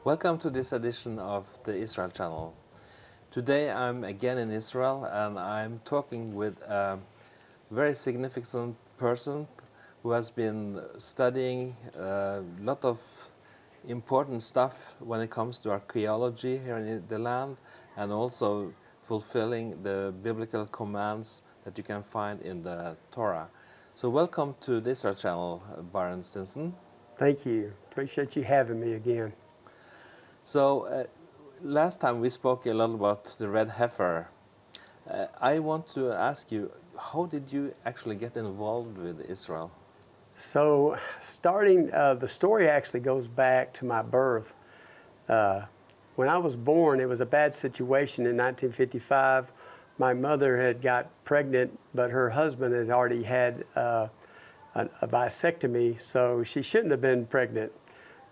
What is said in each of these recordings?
Welcome to this edition of the Israel channel. Today I'm again in Israel and I'm talking with a very significant person who has been studying a lot of important stuff when it comes to archaeology here in the land and also fulfilling the biblical commands that you can find in the Torah. So welcome to the Israel channel, Byron Stinson. Thank you. Appreciate you having me again. So last time we spoke a lot about the red heifer. I want to ask you, how did you actually get involved with Israel? So the story actually goes back to my birth. When I was born, it was a bad situation in 1955. My mother had got pregnant, but her husband had already had a vasectomy, so she shouldn't have been pregnant.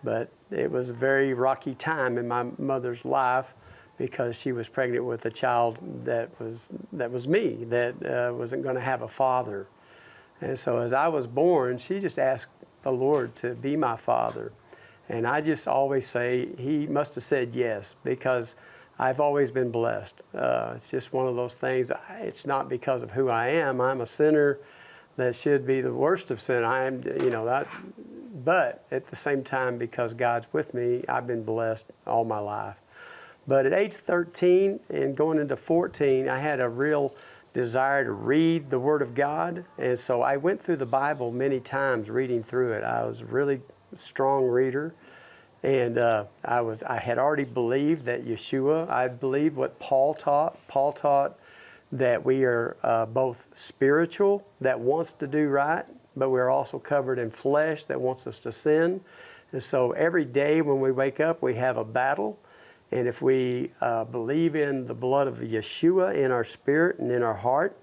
But it was a very rocky time in my mother's life because she was pregnant with a child that was me, that wasn't going to have a father. And so as I was born, she just asked the Lord to be my father. And I just always say he must have said yes, because I've always been blessed. It's just one of those things. It's not because of who I am. I'm a sinner that should be the worst of sin. But at the same time, because God's with me, I've been blessed all my life. But at age 13 and going into 14, I had a real desire to read the Word of God. And so I went through the Bible many times reading through it. I was a really strong reader. And I had already believed that Yeshua, I believed what Paul taught. Paul taught that we are both spiritual, that wants to do right, but we're also covered in flesh that wants us to sin. And so every day when we wake up, we have a battle. And if we believe in the blood of Yeshua in our spirit and in our heart,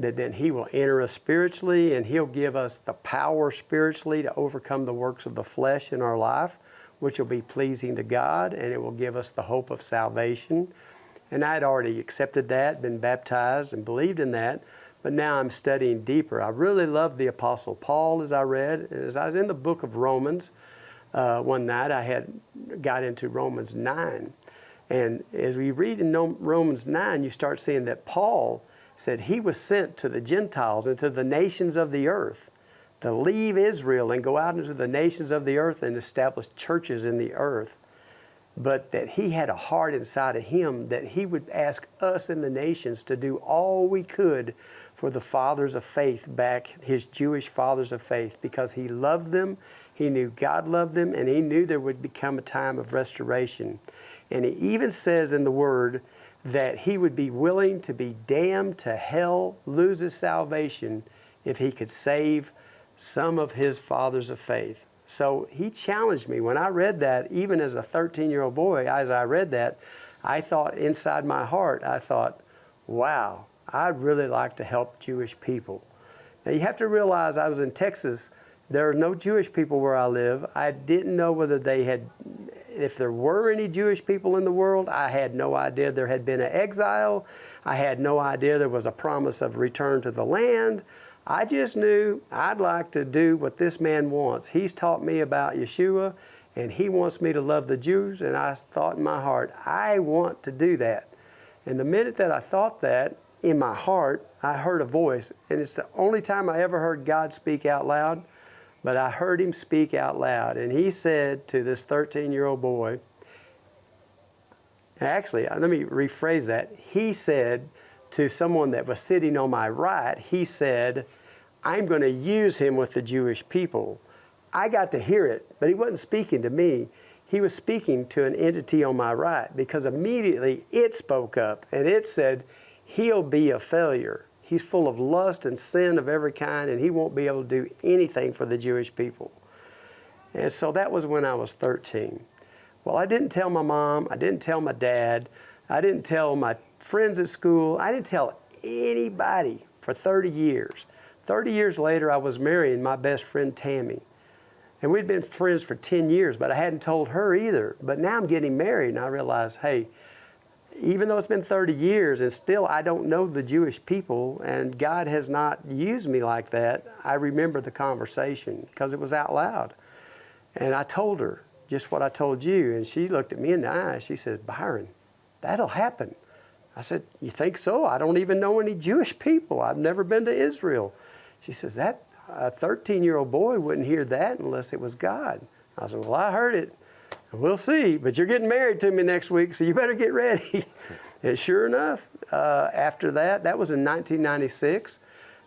that then He will enter us spiritually and He'll give us the power spiritually to overcome the works of the flesh in our life, which will be pleasing to God, and it will give us the hope of salvation. And I had already accepted that, been baptized and believed in that, but now I'm studying deeper. I really love the Apostle Paul as I read. As I was in the book of Romans, one night I had got into Romans 9. And as we read in Romans 9, you start seeing that Paul said he was sent to the Gentiles and to the nations of the earth to leave Israel and go out into the nations of the earth and establish churches in the earth. But that he had a heart inside of him that he would ask us in the nations to do all we could for the fathers of faith back, his Jewish fathers of faith, because he loved them, he knew God loved them, and he knew there would become a time of restoration. And he even says in the Word that he would be willing to be damned to hell, lose his salvation, if he could save some of his fathers of faith. So he challenged me. When I read that, even as a 13-year-old boy, as I read that, I thought inside my heart, I thought, wow, I'd really like to help Jewish people. Now you have to realize I was in Texas. There are no Jewish people where I live. I didn't know whether if there were any Jewish people in the world. I had no idea there had been an exile. I had no idea there was a promise of return to the land. I just knew I'd like to do what this man wants. He's taught me about Yeshua, and he wants me to love the Jews, and I thought in my heart, I want to do that. And the minute that I thought that, in my heart, I heard a voice, and it's the only time I ever heard God speak out loud, but I heard Him speak out loud, and He said to this 13-year-old boy, actually, let me rephrase that. He said to someone that was sitting on my right, He said, I'm going to use him with the Jewish people. I got to hear it, but He wasn't speaking to me. He was speaking to an entity on my right, because immediately it spoke up and it said, he'll be a failure. He's full of lust and sin of every kind, and he won't be able to do anything for the Jewish people. And so that was when I was 13. Well, I didn't tell my mom. I didn't tell my dad. I didn't tell my friends at school. I didn't tell anybody for 30 years. 30 years later, I was marrying my best friend, Tammy. And we'd been friends for 10 years, but I hadn't told her either. But now I'm getting married, and I realize, hey, even though it's been 30 years and still I don't know the Jewish people, and God has not used me like that, I remember the conversation because it was out loud. And I told her, just what I told you. And she looked at me in the eye. She said, Byron, that'll happen. I said, you think so? I don't even know any Jewish people. I've never been to Israel. She says, that a 13-year-old boy wouldn't hear that unless it was God. I said, well, I heard it. We'll see, but you're getting married to me next week, so you better get ready. And sure enough, after that, that was in 1996.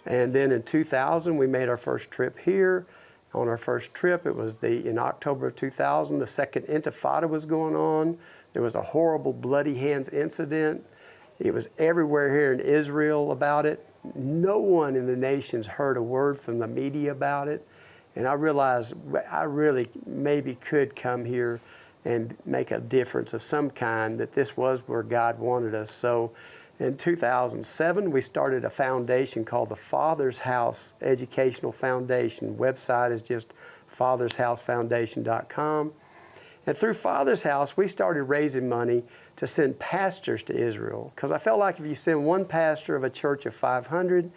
And then in 2000, we made our first trip here. On our first trip, it was in October of 2000, the second Intifada was going on. There was a horrible bloody hands incident. It was everywhere here in Israel about it. No one in the nations heard a word from the media about it. And I realized I really maybe could come here and make a difference of some kind, that this was where God wanted us. So in 2007, we started a foundation called the Father's House Educational Foundation. Website is just fathershousefoundation.com. And through Father's House, we started raising money to send pastors to Israel. Because I felt like if you send one pastor of a church of 500,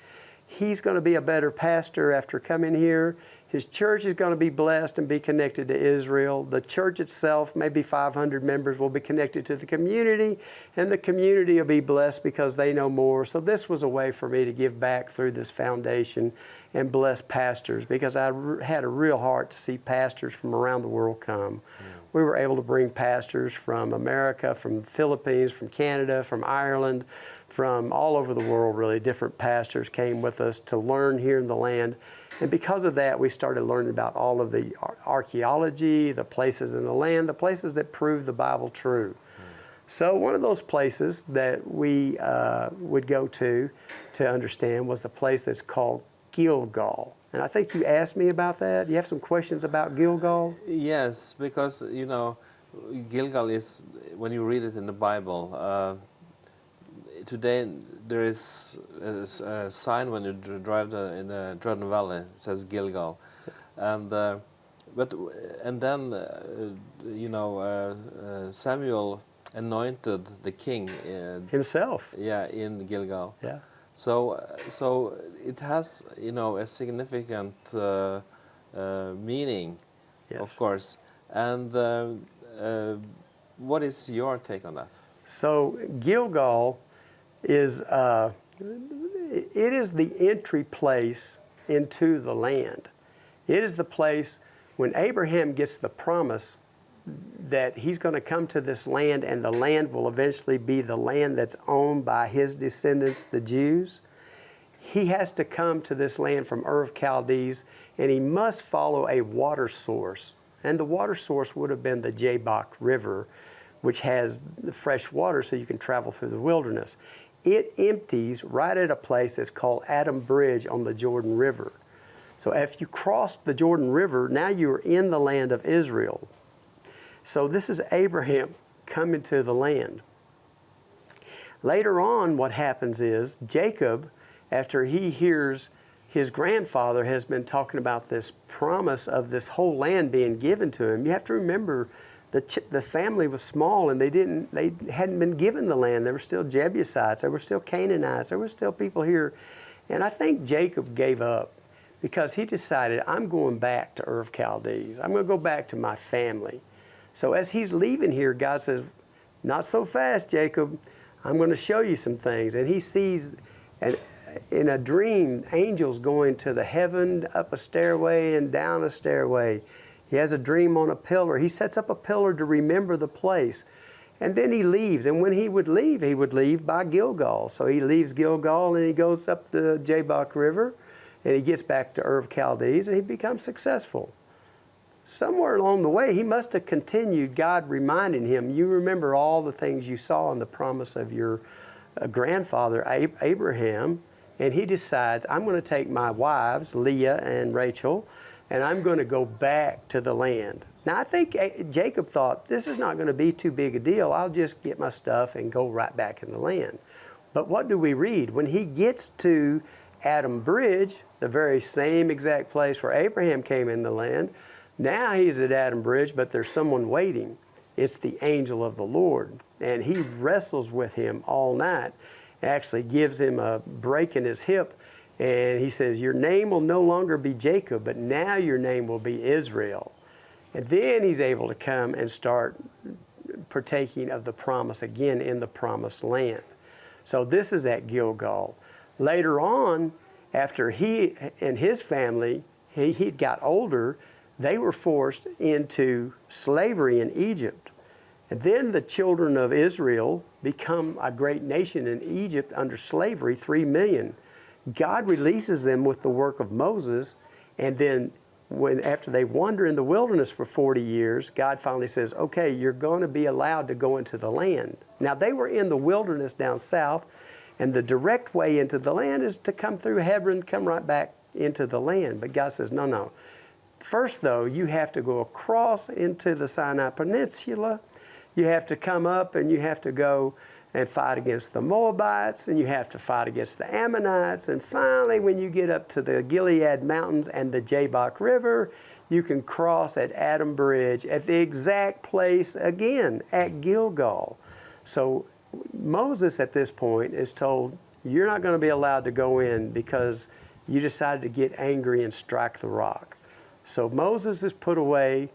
he's going to be a better pastor after coming here. His church is going to be blessed and be connected to Israel. The church itself, maybe 500 members, will be connected to the community, and the community will be blessed because they know more. So this was a way for me to give back through this foundation and bless pastors, because I had a real heart to see pastors from around the world come. Yeah. We were able to bring pastors from America, from the Philippines, from Canada, from Ireland, from all over the world, really. Different pastors came with us to learn here in the land. And because of that, we started learning about all of the archaeology, the places in the land, the places that prove the Bible true. So one of those places that we would go to understand was the place that's called Gilgal. And I think you asked me about that. You have some questions about Gilgal? Yes, because, you know, Gilgal is, when you read it in the Bible, today there is a sign when you drive in the Jordan Valley, it says Gilgal. And then Samuel anointed the king himself. Yeah, in Gilgal. Yeah. So it has, you know, a significant meaning, yes. Of course. And what is your take on that? So Gilgal is it is the entry place into the land. It is the place when Abraham gets the promise that he's going to come to this land, and the land will eventually be the land that's owned by his descendants, the Jews. He has to come to this land from Ur of Chaldees, and he must follow a water source. And the water source would have been the Jabbok River, which has the fresh water so you can travel through the wilderness. It empties right at a place that's called Adam Bridge on the Jordan River. So if you cross the Jordan River, now you're in the land of Israel. So this is Abraham coming to the land. Later on, what happens is Jacob, after he hears his grandfather has been talking about this promise of this whole land being given to him. You have to remember the family was small, and they hadn't been given the land. There were still Jebusites, there were still Canaanites, there were still people here. And I think Jacob gave up because he decided, I'm going back to Ur of Chaldees. I'm going to go back to my family. So as he's leaving here, God says, not so fast, Jacob. I'm going to show you some things. And he sees, in a dream, angels going to the heaven, up a stairway and down a stairway. He has a dream on a pillar. He sets up a pillar to remember the place. And then he leaves. And when he would leave by Gilgal. So he leaves Gilgal and he goes up the Jabbok River, and he gets back to Ur of Chaldees, and he becomes successful. Somewhere along the way, he must have continued, God reminding him, you remember all the things you saw in the promise of your grandfather, Abraham, and he decides, I'm going to take my wives, Leah and Rachel, and I'm going to go back to the land. Now, I think Jacob thought, this is not going to be too big a deal. I'll just get my stuff and go right back in the land. But what do we read? When he gets to Adam Bridge, the very same exact place where Abraham came in the land, now he's at Adam Bridge, but there's someone waiting. It's the angel of the Lord. And he wrestles with him all night. Actually gives him a break in his hip. And he says, your name will no longer be Jacob, but now your name will be Israel. And then he's able to come and start partaking of the promise again in the promised land. So this is at Gilgal. Later on, after he and his family, he got older, they were forced into slavery in Egypt. And then the children of Israel become a great nation in Egypt under slavery, 3 million. God releases them with the work of Moses, and then after they wander in the wilderness for 40 years, God finally says, okay, you're going to be allowed to go into the land. Now, they were in the wilderness down south, and the direct way into the land is to come through Hebron, come right back into the land. But God says, no, no. First, though, you have to go across into the Sinai Peninsula. You have to come up and you have to go and fight against the Moabites, and you have to fight against the Ammonites. And finally, when you get up to the Gilead Mountains and the Jabbok River, you can cross at Adam Bridge at the exact place again, at Gilgal. So Moses at this point is told, you're not going to be allowed to go in because you decided to get angry and strike the rock. So Moses is put away.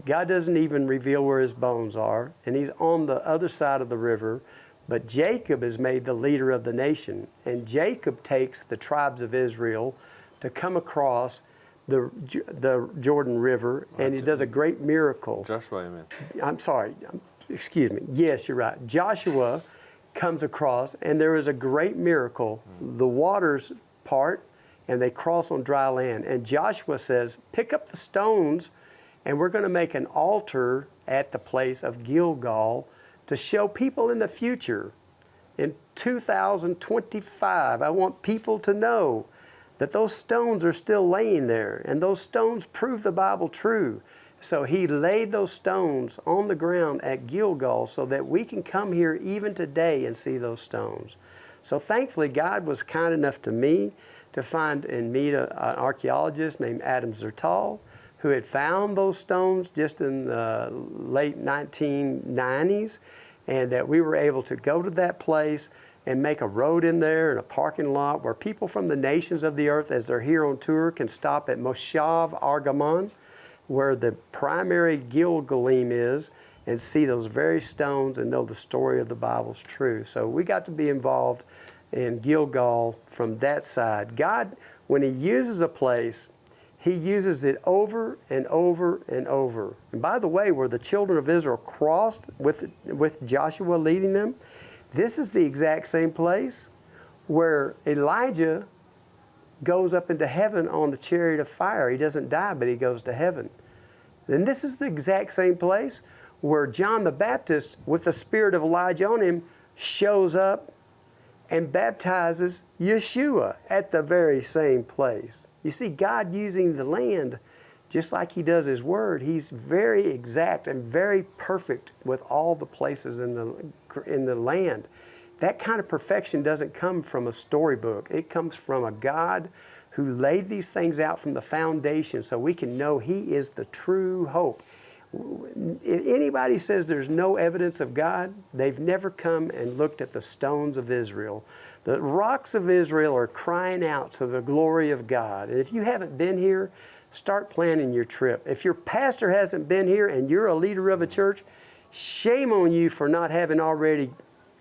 God doesn't even reveal where his bones are, and he's on the other side of the river. But Jacob is made the leader of the nation, and Jacob takes the tribes of Israel to come across the Jordan River, and he does a great miracle. Joshua, you mean? I'm sorry, excuse me. Yes, you're right. Joshua comes across, and there is a great miracle. The waters part, and they cross on dry land. And Joshua says, pick up the stones, and we're going to make an altar at the place of Gilgal to show people in the future, in 2025, I want people to know that those stones are still laying there, and those stones prove the Bible true. So he laid those stones on the ground at Gilgal so that we can come here even today and see those stones. So thankfully, God was kind enough to me to find and meet an archaeologist named Adam Zertal, who had found those stones just in the late 1990s, and that we were able to go to that place and make a road in there and a parking lot where people from the nations of the earth, as they're here on tour, can stop at Moshav Argamon, where the primary Gilgalim is, and see those very stones and know the story of the Bible's true. So we got to be involved in Gilgal from that side. God, when he uses a place, he uses it over and over and over. And by the way, where the children of Israel crossed with Joshua leading them, this is the exact same place where Elijah goes up into heaven on the chariot of fire. He doesn't die, but he goes to heaven. And this is the exact same place where John the Baptist, with the spirit of Elijah on him, shows up and baptizes Yeshua at the very same place. You see, God using the land just like he does his word, he's very exact and very perfect with all the places in the land. That kind of perfection doesn't come from a storybook. It comes from a God who laid these things out from the foundation so we can know he is the true hope. If anybody says there's no evidence of God, they've never come and looked at the stones of Israel. The rocks of Israel are crying out to the glory of God. And if you haven't been here, start planning your trip. If your pastor hasn't been here and you're a leader of a church, shame on you for not having already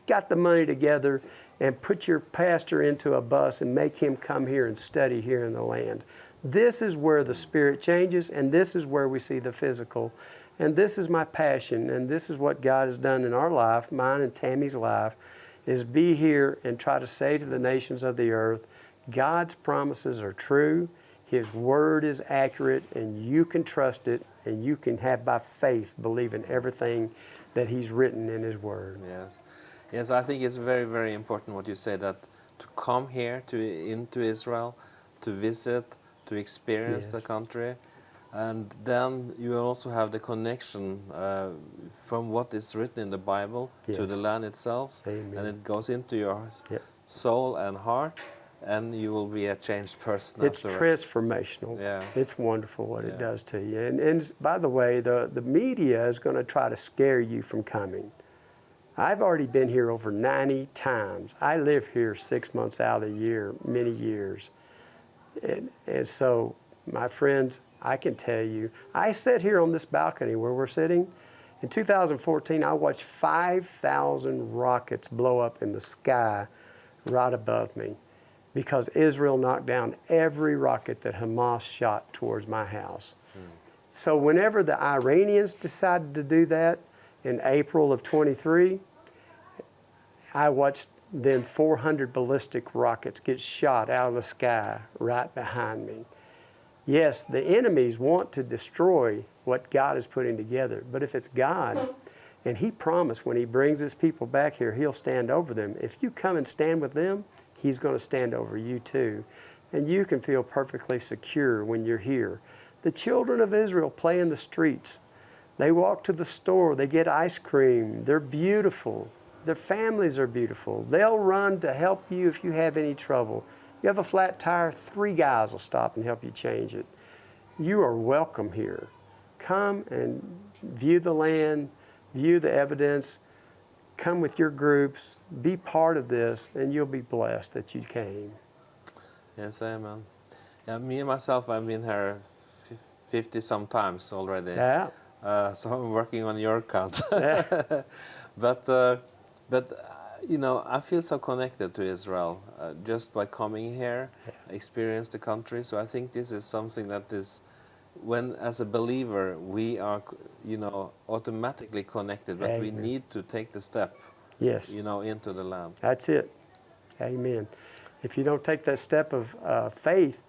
got the money together and put your pastor into a bus and make him come here and study here in the land. This is where the spirit changes, and this is where we see the physical. And this is my passion, and this is what God has done in our life, mine and Tammy's life, is be here and try to say to the nations of the earth, God's promises are true, his word is accurate, and you can trust it, and you can have by faith believe in everything that he's written in his word. Yes. Yes, I think it's very, very important what you say, that to come here into Israel, to visit, to experience the country, and then you also have the connection from what is written in the Bible to the land itself. Amen. And it goes into your soul and heart, and you will be a changed person It's afterwards. transformational. Yeah. It's wonderful what it does to you. And by the way, the media is going to try to scare you from coming. I've already been here over 90 times. I live here 6 months out of the year, many years. And so, my friends, I can tell you, I sit here on this balcony where we're sitting. In 2014, I watched 5,000 rockets blow up in the sky right above me because Israel knocked down every rocket that Hamas shot towards my house. So whenever the Iranians decided to do that in April of 23, I watched then 400 ballistic rockets get shot out of the sky right behind me. Yes, the enemies want to destroy what God is putting together, but if it's God, and He promised when He brings His people back here, He'll stand over them. If you come and stand with them, He's going to stand over you too. And you can feel perfectly secure when you're here. The children of Israel play in the streets. They walk to the store, they get ice cream, they're beautiful. Their families are beautiful. They'll run to help you if you have any trouble. You have a flat tire, 3 guys will stop and help you change it. You are welcome here. Come and view the land, view the evidence, come with your groups, be part of this, and you'll be blessed that you came. Yes, amen. Yeah, me and myself, I've been here 50 sometimes already. Yeah. So I'm working on your count. Yeah. But you know, I feel so connected to Israel just by coming here, experience the country. So I think this is something that is, when as a believer we are, you know, automatically connected, but we need to take the step, Yes. you know, into the land. That's it. Amen. If you don't take that step of faith,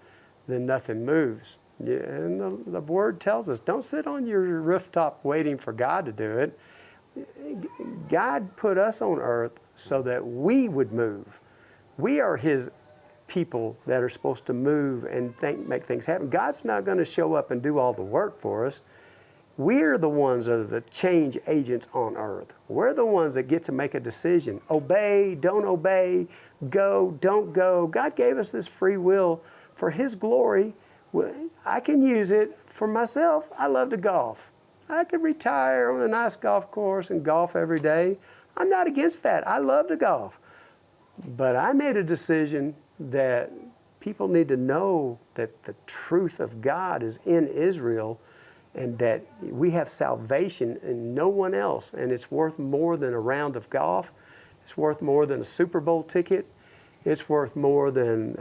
then nothing moves. Yeah, and the Word tells us, don't sit on your rooftop waiting for God to do it. God put us on earth so that we would move. We are His people that are supposed to move and make things happen. God's not going to show up and do all the work for us. We're the ones that are the change agents on earth. We're the ones that get to make a decision. Obey, don't obey, go, don't go. God gave us this free will for His glory. I can use it for myself. I love to golf. I could retire on a nice golf course and golf every day. I'm not against that. I love to golf. But I made a decision that people need to know that the truth of God is in Israel and that we have salvation in no one else. And it's worth more than a round of golf. It's worth more than a Super Bowl ticket. It's worth more than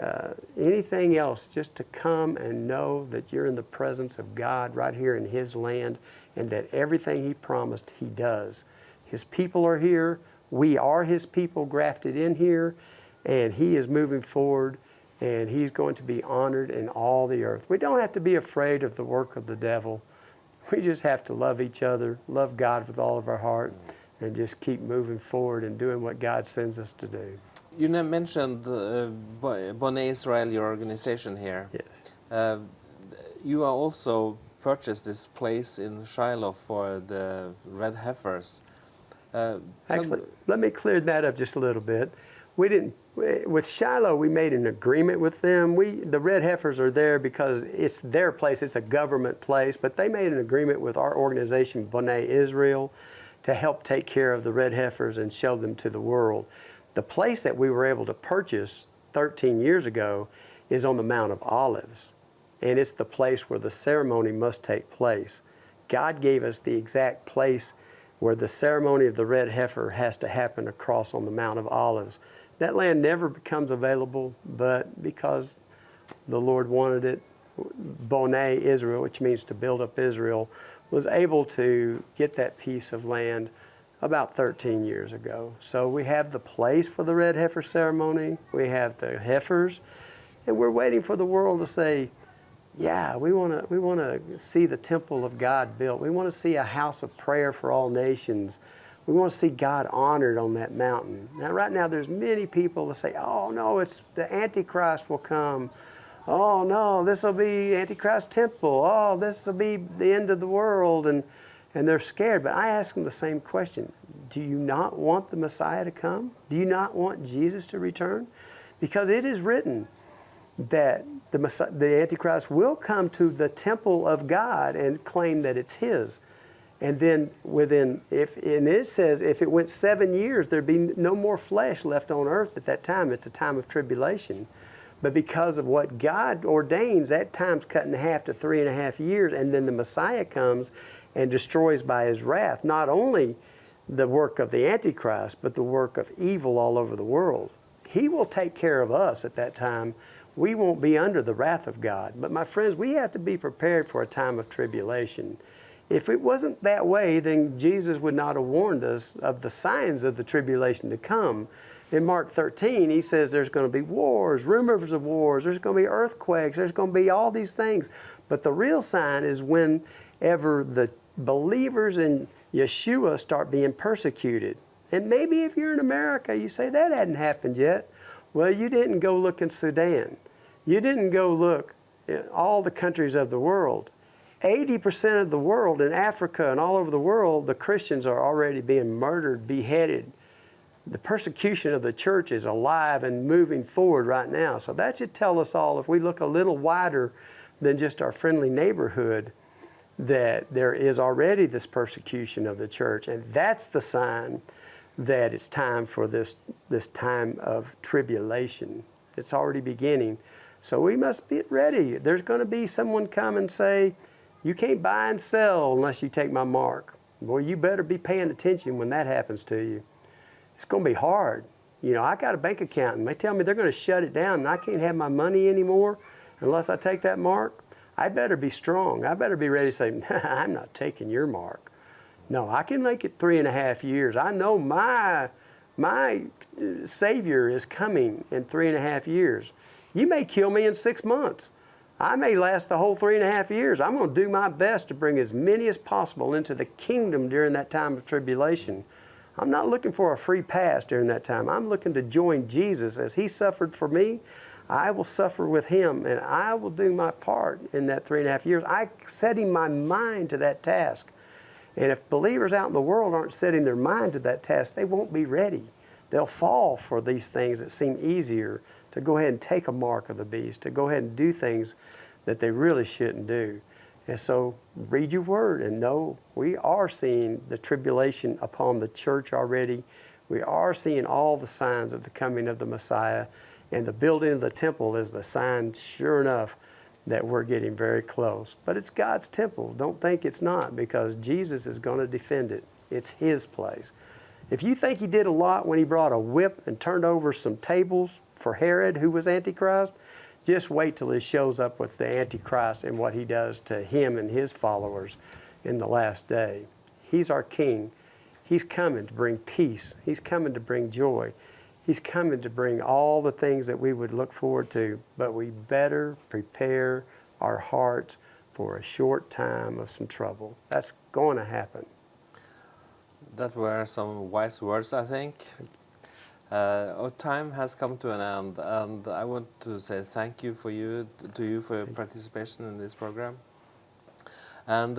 anything else just to come and know that you're in the presence of God right here in His land and that everything He promised, He does. His people are here. We are His people grafted in here, and He is moving forward, and He's going to be honored in all the earth. We don't have to be afraid of the work of the devil. We just have to love each other, love God with all of our heart, and just keep moving forward and doing what God sends us to do. You mentioned B'nai Israel, your organization here. Yes. You are also purchased this place in Shiloh for the red heifers. Actually, let me clear that up just a little bit. We didn't, with Shiloh, we made an agreement with them. The red heifers are there because it's their place, it's a government place, but they made an agreement with our organization, B'nai Israel, to help take care of the red heifers and show them to the world. The place that we were able to purchase 13 years ago is on the Mount of Olives, and it's the place where the ceremony must take place. God gave us the exact place where the ceremony of the red heifer has to happen across on the Mount of Olives. That land never becomes available, but because the Lord wanted it, B'nai Israel, which means to build up Israel, was able to get that piece of land about 13 years ago. So we have the place for the red heifer ceremony, we have the heifers, and we're waiting for the world to say, yeah, we want to see the temple of God built. We want to see a house of prayer for all nations. We want to see God honored on that mountain. Now, right now, there's many people that say, oh, no, it's the Antichrist will come. Oh, no, this will be Antichrist temple. Oh, this will be the end of the world. And they're scared. But I ask them the same question. Do you not want the Messiah to come? Do you not want Jesus to return? Because it is written that the Antichrist will come to the temple of God and claim that it's his. And then and it says if it went 7 years, there'd be no more flesh left on earth at that time. It's a time of tribulation. But because of what God ordains, that time's cut in half to 3.5 years, and then the Messiah comes and destroys by his wrath not only the work of the Antichrist, but the work of evil all over the world. He will take care of us at that time. We won't be under the wrath of God. But my friends, we have to be prepared for a time of tribulation. If it wasn't that way, then Jesus would not have warned us of the signs of the tribulation to come. In Mark 13, he says there's going to be wars, rumors of wars, there's going to be earthquakes, there's going to be all these things. But the real sign is whenever the believers in Yeshua start being persecuted. And maybe if you're in America, you say that hadn't happened yet. Well, you didn't go look in Sudan. You didn't go look in all the countries of the world. 80% of the world in Africa and all over the world, the Christians are already being murdered, beheaded. The persecution of the church is alive and moving forward right now. So that should tell us all, if we look a little wider than just our friendly neighborhood, that there is already this persecution of the church. And that's the sign that it's time for this time of tribulation. It's already beginning. So we must be ready. There's going to be someone come and say, you can't buy and sell unless you take my mark. Boy, you better be paying attention when that happens to you. It's going to be hard. You know, I got a bank account and they tell me they're going to shut it down and I can't have my money anymore unless I take that mark. I better be strong. I better be ready to say, nah, I'm not taking your mark. No, I can make it 3.5 years. I know my Savior is coming in 3.5 years. You may kill me in 6 months. I may last the whole 3.5 years. I'm going to do my best to bring as many as possible into the kingdom during that time of tribulation. I'm not looking for a free pass during that time. I'm looking to join Jesus. As he suffered for me, I will suffer with him, and I will do my part in that 3.5 years. I'm setting my mind to that task. And if believers out in the world aren't setting their mind to that task, they won't be ready. They'll fall for these things that seem easier, to go ahead and take a mark of the beast, to go ahead and do things that they really shouldn't do. And so read your word and know we are seeing the tribulation upon the church already. We are seeing all the signs of the coming of the Messiah. And the building of the temple is the sign, sure enough, that we're getting very close. But it's God's temple. Don't think it's not, because Jesus is going to defend it. It's his place. If you think he did a lot when he brought a whip and turned over some tables for Herod, who was Antichrist, just wait till he shows up with the Antichrist and what he does to him and his followers in the last day. He's our king. He's coming to bring peace. He's coming to bring joy. He's coming to bring all the things that we would look forward to, but we better prepare our hearts for a short time of some trouble. That's going to happen. That were some wise words, I think. Our time has come to an end, and I want to say thank you for your participation in this program. And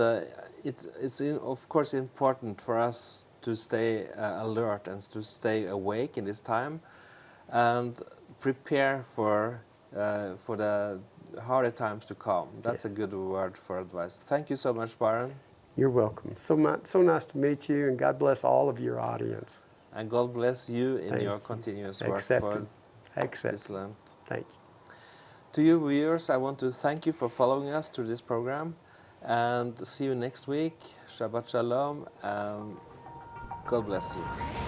it's of course important for us to stay alert and to stay awake in this time, and prepare for the harder times to come. That's a good word for advice. Thank you so much, Byron. You're welcome. So nice to meet you, and God bless all of your audience. And God bless you in your continuous work for this land. Thank you. To you viewers, I want to thank you for following us through this program, and see you next week. Shabbat Shalom, and God bless you.